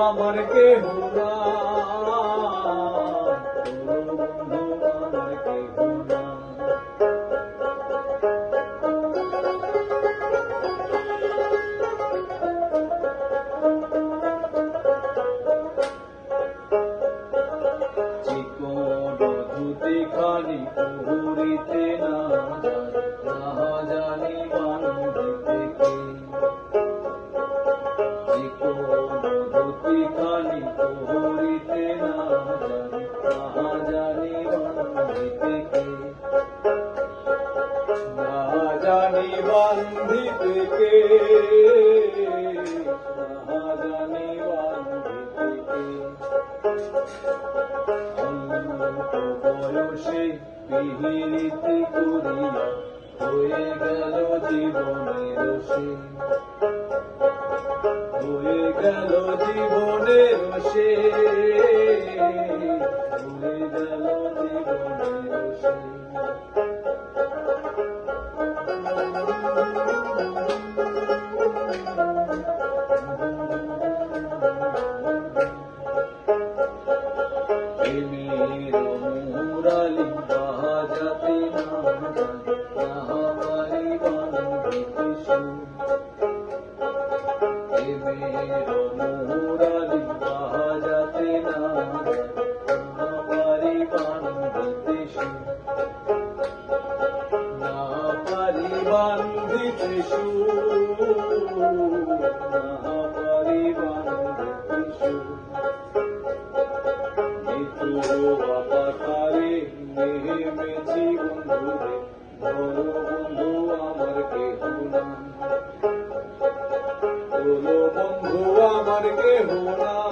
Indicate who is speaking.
Speaker 1: আমার কেহ না, বন্ধু আমার কেহ না। ধুতি খানি পুরিতে না জানি বান্ধিতে কে, ধুতি খানি পুরিতে না জানি বান্ধিতে কে, না জানি বান্ধিতে কে, না জানি বান্ধিতে কে। বয়সে পিহিরিতি করিয়া হয়ে গেল জীবনের সে, হয়ে গেল জীবনের সে, হয়ে গেল জীবনের সে। মুরালি বাজাতে না পারি বান্ধিতে সুর, মুরালি বাজাতে না পারি বান্ধিতে সুর, না পারি বান্ধিতে সুর, না পারি বান্ধিতে সুর। আপাতারে নেমেছি বন্ধুরে, বলো বন্ধু আমার কেহ না, বলো বন্ধু আমার কেহ না।